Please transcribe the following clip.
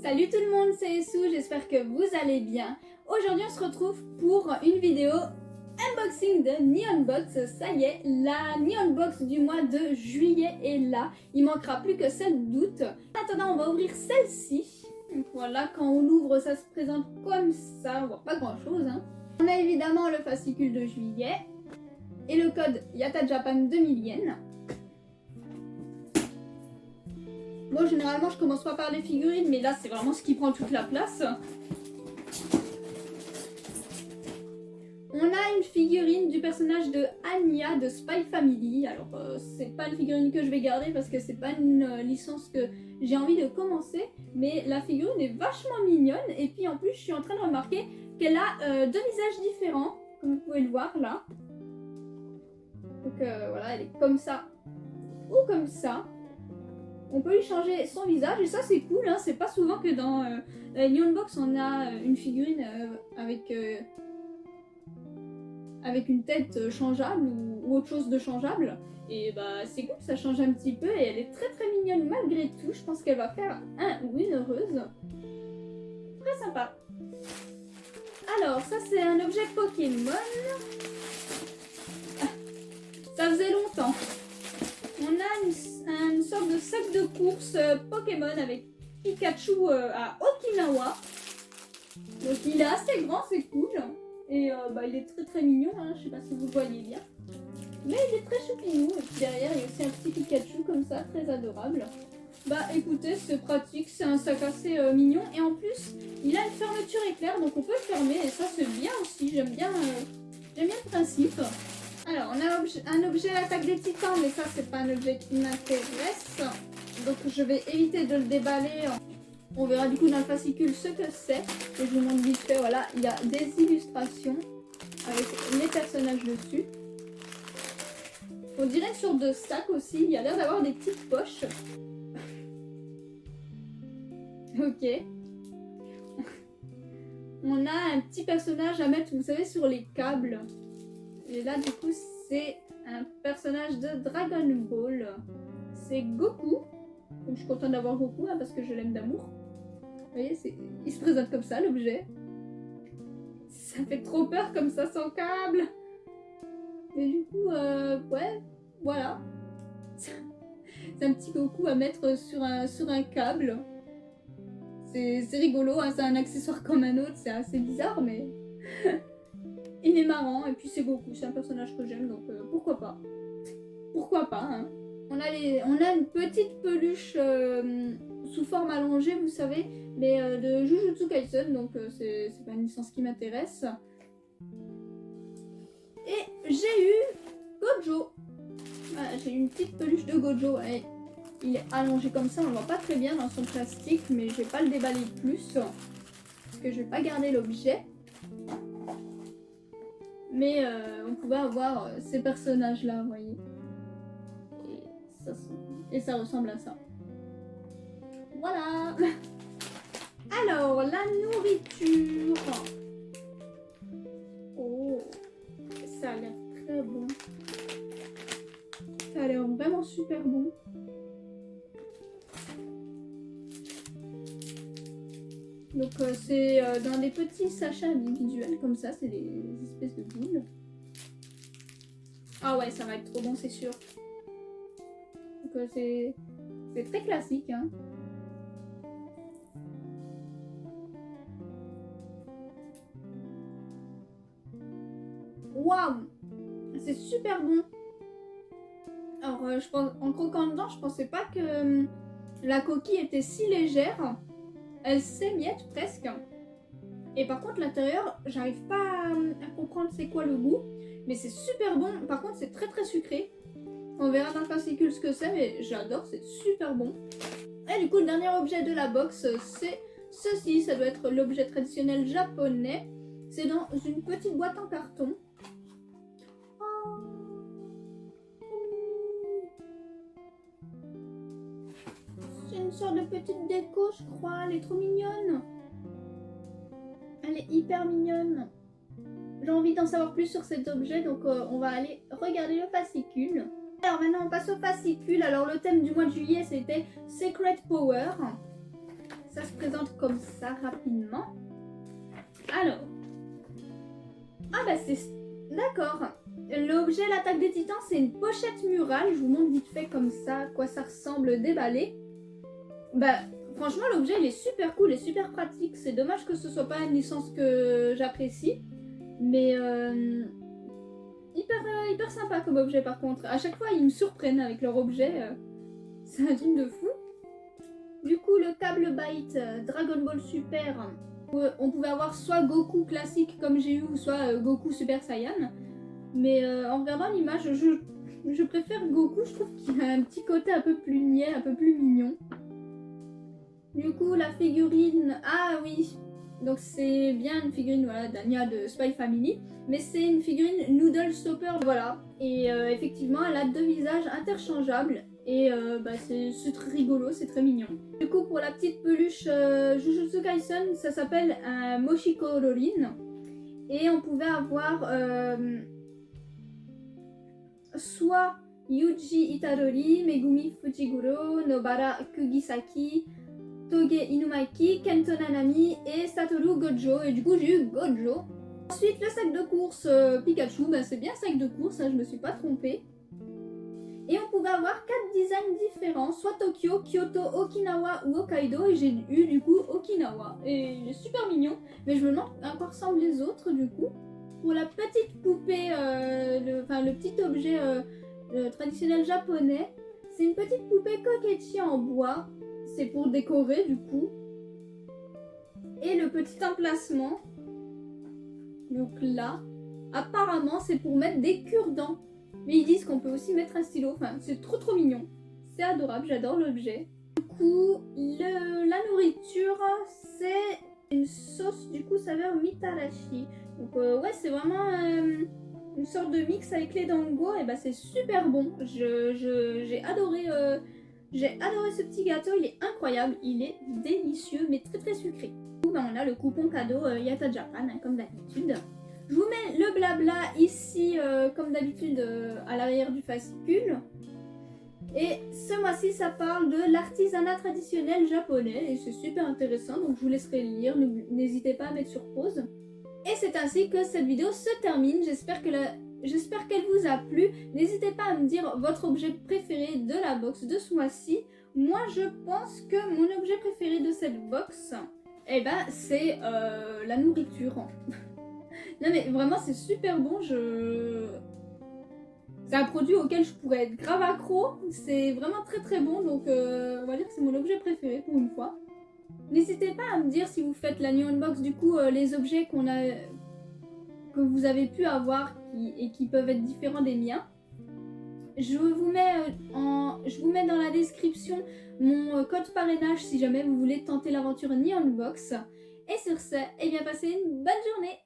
Salut tout le monde, c'est Essou, j'espère que vous allez bien. Aujourd'hui on se retrouve pour une vidéo unboxing de Neon Box. Ça y est, la Neon Box du mois de juillet est là. Il manquera plus que celle d'août. En attendant, on va ouvrir celle-ci. Voilà, quand on l'ouvre, ça se présente comme ça. On voit pas grand chose. On a évidemment le fascicule de juillet et le code Yata Japan 2000 yens. Moi, généralement, je commence pas par les figurines, mais là, c'est vraiment ce qui prend toute la place. On a une figurine du personnage de Anya de Spy Family. Alors, c'est pas une figurine que je vais garder parce que c'est pas une licence que j'ai envie de commencer. Mais la figurine est vachement mignonne. Et puis, en plus, je suis en train de remarquer qu'elle a deux visages différents, comme vous pouvez le voir là. Donc, voilà, elle est comme ça ou comme ça. On peut lui changer son visage et ça c'est cool, hein. C'est pas souvent que dans la Neon Box on a une figurine avec une tête changeable ou autre chose de changeable. Et bah c'est cool, ça change un petit peu et elle est très très mignonne malgré tout. Je pense qu'elle va faire un ou une heureuse. Très sympa. Alors ça c'est un objet Pokémon. Ah, ça faisait longtemps. On a une sorte de sac de course Pokémon avec Pikachu à Okinawa. Donc il est assez grand, c'est cool. Et il est très très mignon, hein. Je sais pas si vous le voyez bien. Mais il est très choupinou. Et puis derrière il y a aussi un petit Pikachu comme ça, très adorable. Bah écoutez, c'est pratique, c'est un sac assez mignon. Et en plus, il a une fermeture éclair, donc on peut le fermer. Et ça c'est bien aussi, j'aime bien le principe. Alors, on a un objet attaque des titans, mais ça, c'est pas un objet qui m'intéresse. Donc, je vais éviter de le déballer. On verra du coup dans le fascicule ce que c'est. Et je vous montre vite fait, voilà, il y a des illustrations avec les personnages dessus. On dirait sur deux sacs aussi, il y a l'air d'avoir des petites poches. Ok. On a un petit personnage à mettre, vous savez, sur les câbles. Et là, du coup, c'est un personnage de Dragon Ball. C'est Goku. Donc, je suis contente d'avoir Goku, hein, parce que je l'aime d'amour. Vous voyez, il se présente comme ça, l'objet. Ça fait trop peur comme ça, sans câble. Et du coup, ouais, voilà. C'est un petit Goku à mettre sur un câble. C'est rigolo, hein, c'est un accessoire comme un autre. C'est assez bizarre, mais... Il est marrant et puis c'est Goku, c'est un personnage que j'aime donc pourquoi pas. Pourquoi pas, hein. On a une petite peluche sous forme allongée, vous savez, mais de Jujutsu Kaisen, donc c'est pas une licence qui m'intéresse. Et j'ai eu Gojo. Voilà, j'ai une petite peluche de Gojo. Et il est allongé comme ça, on le voit pas très bien dans son plastique, mais je vais pas le déballer plus parce que je vais pas garder l'objet. Mais on pouvait avoir ces personnages-là, vous voyez. Et ça ressemble à ça. Voilà. Alors, la nourriture. Oh, ça a l'air très bon. Ça a l'air vraiment super bon. Donc c'est dans des petits sachets individuels comme ça, c'est des espèces de boules. Ah ouais, ça va être trop bon, c'est sûr. Donc c'est très classique, hein. Waouh, c'est super bon. Alors je pense, en croquant dedans, je pensais pas que la coquille était si légère. Elle s'émiette presque. Et par contre, l'intérieur, j'arrive pas à comprendre c'est quoi le goût. Mais c'est super bon. Par contre, c'est très très sucré. On verra dans le fascicule ce que c'est, mais j'adore, c'est super bon. Et du coup, le dernier objet de la box, c'est ceci. Ça doit être l'objet traditionnel japonais. C'est dans une petite boîte en carton. C'est une sorte de petite déco, je crois. Elle est trop mignonne. Elle est hyper mignonne. J'ai envie d'en savoir plus sur cet objet, donc on va aller regarder le fascicule. Alors maintenant on passe au fascicule. Alors le thème du mois de juillet c'était Secret Power. ça se présente comme ça rapidement. Alors, ah bah c'est... D'accord. L'objet l'attaque des titans, c'est une pochette murale. Je vous montre vite fait comme ça à quoi ça ressemble déballé. Bah franchement l'objet il est super cool et super pratique. C'est dommage que ce soit pas une licence que j'apprécie. Mais hyper sympa comme objet par contre. À chaque fois ils me surprennent avec leur objet. C'est un truc de fou. Du coup le câble Byte Dragon Ball Super. On pouvait avoir soit Goku classique comme j'ai eu ou soit Goku Super Saiyan. Mais en regardant l'image, je préfère Goku, je trouve qu'il a un petit côté un peu plus niais, un peu plus mignon. Du coup, la figurine... Ah oui, donc c'est bien une figurine voilà, d'Anya de Spy Family, mais c'est une figurine Noodle Stopper, voilà. Et effectivement, elle a 2 visages interchangeables, et bah, c'est très rigolo, c'est très mignon. Du coup, pour la petite peluche Jujutsu Kaisen, ça s'appelle un Moshiko Rorin, et on pouvait avoir... soit Yuji Itadori, Megumi Fujiguro, Nobara Kugisaki, Toge Inumaki, Kento Nanami et Satoru Gojo. Et du coup j'ai eu Gojo. Ensuite le sac de course Pikachu, bah, c'est bien sac de course, hein, je me suis pas trompée. Et on pouvait avoir 4 designs différents, soit Tokyo, Kyoto, Okinawa ou Hokkaido. Et j'ai eu du coup Okinawa. Et il est super mignon, mais je me demande à quoi ressemblent les autres du coup. Pour la petite poupée, le petit objet traditionnel japonais, c'est une petite poupée kokechi en bois. C'est pour décorer du coup. Et le petit emplacement, donc là, apparemment c'est pour mettre des cure-dents. Mais ils disent qu'on peut aussi mettre un stylo. Enfin, c'est trop mignon. C'est adorable, j'adore l'objet. Du coup, la nourriture, c'est une sauce du coup saveur mitarashi. Donc ouais, c'est vraiment une sorte de mix avec les dango. Et bah c'est super bon. J'ai adoré ce petit gâteau. Il est incroyable. Il est délicieux mais très sucré. Du coup, bah, on a le coupon cadeau Yata Japan hein, comme d'habitude. Je vous mets le blabla ici, comme d'habitude, à l'arrière du fascicule. Et ce mois-ci, ça parle de l'artisanat traditionnel japonais. Et c'est super intéressant, donc je vous laisserai lire. N'hésitez pas à mettre sur pause. Et c'est ainsi que cette vidéo se termine. J'espère qu'elle vous a plu. N'hésitez pas à me dire votre objet préféré de la box de ce mois-ci. Moi, je pense que mon objet préféré de cette box, eh ben, c'est la nourriture. Non mais vraiment c'est super bon, c'est un produit auquel je pourrais être grave accro, c'est vraiment très bon, donc on va dire que c'est mon objet préféré pour une fois. N'hésitez pas à me dire si vous faites la new unbox du coup les objets que vous avez pu avoir et qui peuvent être différents des miens. Je vous mets dans la description mon code parrainage si jamais vous voulez tenter l'aventure new unbox. Et sur ce, eh bien passez une bonne journée.